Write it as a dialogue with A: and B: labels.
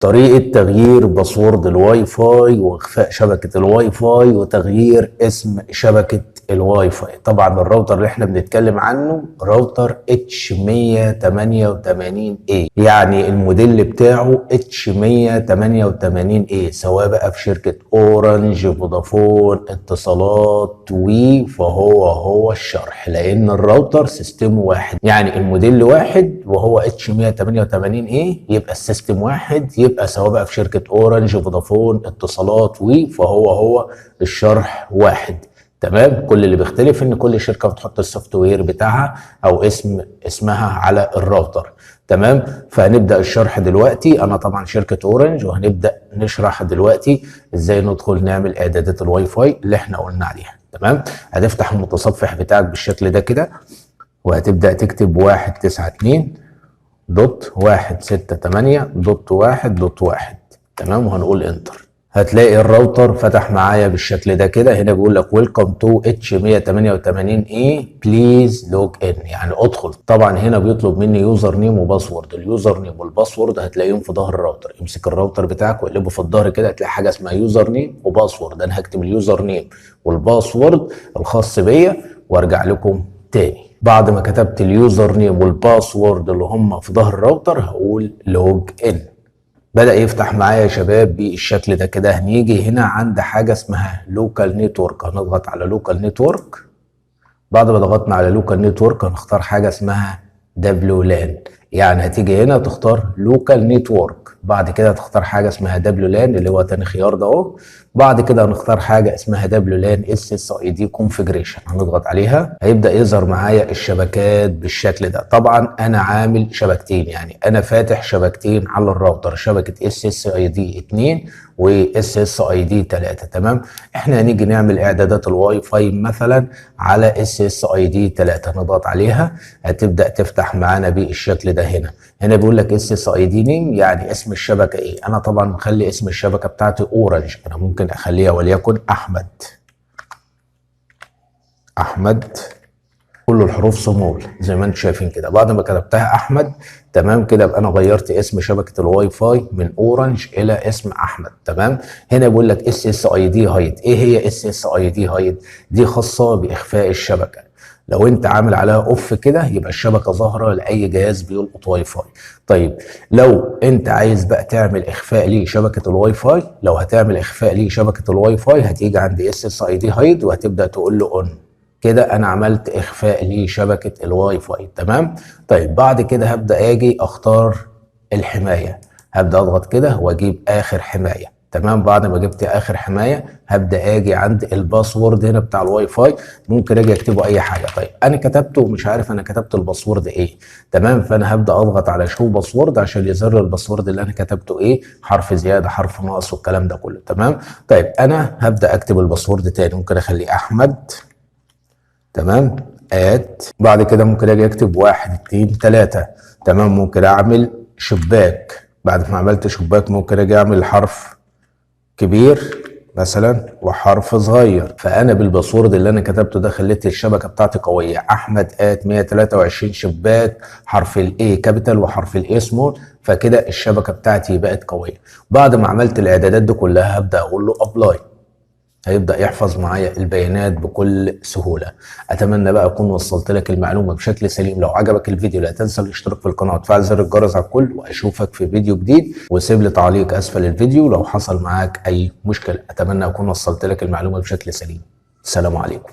A: طريقة تغيير باسورد الواي فاي واخفاء شبكة الواي فاي وتغيير اسم شبكة الواي فاي. طبعا الراوتر اللي احنا بنتكلم عنه راوتر H188A، يعني الموديل بتاعه H188A، سواء بقى في شركة اورنج، فودافون، اتصالات، وي، فهو الشرح، لان الراوتر سيستمه واحد، يعني الموديل واحد وهو H188A، يبقى السيستم واحد، يبقى سواء بقى في شركة اورنج، فودافون، اتصالات، وي، فهو الشرح واحد. تمام. كل اللي بيختلف ان كل شركه بتحط السوفت وير بتاعها او اسمها على الراوتر. تمام. فهنبدا الشرح دلوقتي. انا طبعا شركه اورنج، وهنبدا نشرح دلوقتي ازاي ندخل نعمل اعدادات الواي فاي اللي احنا قلنا عليها. تمام. هتفتح المتصفح بتاعك بالشكل ده كده، وهتبدا تكتب 192.168.1.1. تمام. وهنقول انتر. هتلاقي الراوتر فتح معايا بالشكل ده كده. هنا بيقول لك ويلكم تو H188A بليز لوج ان، يعني ادخل. طبعا هنا بيطلب مني يوزر نيم وباسورد. اليوزر نيم والباسورد هتلاقيهم في ظهر الراوتر. امسك الراوتر بتاعك واقلبه في الظهر كده، هتلاقي حاجه اسمها يوزر نيم وباسورد. انا هكتب اليوزر نيم والباسورد الخاص بيا وارجع لكم تاني. بعد ما كتبت اليوزر نيم والباسورد اللي هم في ظهر الراوتر هقول لوج ان. بدأ يفتح معايا يا شباب بالشكل ده كده. هنيجي هنا عند حاجة اسمها لوكال نتورك، هنضغط على لوكال نتورك. بعد ما ضغطنا على لوكال نتورك هنختار حاجة اسمها دبليو لان، يعني هتيجي هنا تختار لوكال نتورك. بعد كده تختار حاجة اسمها دبليو لان اللي هو تاني خيار ده اهو. بعد كده هنختار حاجة اسمها دبليو لان اس اس اي دي كونفيجريشن، هنضغط عليها. هيبدأ يظهر معايا الشبكات بالشكل ده. طبعا انا عامل شبكتين، يعني انا فاتح شبكتين على الراوتر، شبكة اس اس اي دي 2 واس اس اي دي 3. تمام. احنا هنيجي نعمل اعدادات الواي فاي مثلا على اس اس اي دي 3، نضغط عليها. هتبدا تفتح معانا بالشكل ده. هنا بيقول لك اس اس اي دي نيم، يعني اسم الشبكه ايه. انا طبعا مخلي اسم الشبكه بتاعتي اورنج، انا ممكن اخليها وليكن احمد، كل الحروف صمول زي ما انتم شايفين كده. بعد ما كتبتها احمد، تمام كده، يبقى انا غيرت اسم شبكه الواي فاي من اورنج الى اسم احمد. تمام. هنا بيقول لك اس اس اي دي هايد. ايه هي اس اس اي دي هايد؟ دي خاصه باخفاء الشبكه. لو انت عامل عليها اوف كده يبقى الشبكه ظاهره لاي جهاز بيلقط واي فاي. طيب لو انت عايز بقى تعمل اخفاء لشبكه الواي فاي، لو هتعمل اخفاء لشبكه الواي فاي هتيجي عند اس اس اي دي هايد وهتبدا تقول له اون. كده انا عملت اخفاء لشبكه الواي فاي. تمام. طيب بعد كده هبدا اجي اختار الحمايه، هبدا اضغط كده واجيب اخر حمايه. تمام. بعد ما جبت اخر حمايه هبدا اجي عند الباسورد هنا بتاع الواي فاي، ممكن اجي اكتبه اي حاجه. طيب انا كتبته ومش عارف انا كتبت الباسورد ايه. تمام. فانا هبدا اضغط على شو باسورد عشان يظهر الباسورد اللي انا كتبته ايه، حرف زياده، حرف ناقص، والكلام ده كله. تمام. طيب انا هبدا اكتب الباسورد تاني، ممكن اخليه احمد. تمام. بعد كده ممكن اجي اكتب 1 2 3. تمام. ممكن اعمل شباك. بعد ما عملت شباك ممكن اجي اعمل حرف كبير مثلا وحرف صغير. فانا بالباسورد اللي انا كتبته ده خليت الشبكه بتاعتي قويه. احمد 123 شباك، حرف الاي كابيتال وحرف الاي سمول، فكده الشبكه بتاعتي بقت قويه. بعد ما عملت الاعدادات دي كلها هبدا اقول له ابلاي. هيبدأ يحفظ معايا البيانات بكل سهولة. أتمنى بقى أكون وصلت لك المعلومة بشكل سليم. لو عجبك الفيديو لا تنسى الاشتراك في القناة وتفعل زر الجرس على الكل، وأشوفك في فيديو جديد. وسيب لي تعليق أسفل الفيديو لو حصل معاك أي مشكلة. أتمنى أكون وصلت لك المعلومة بشكل سليم. السلام عليكم.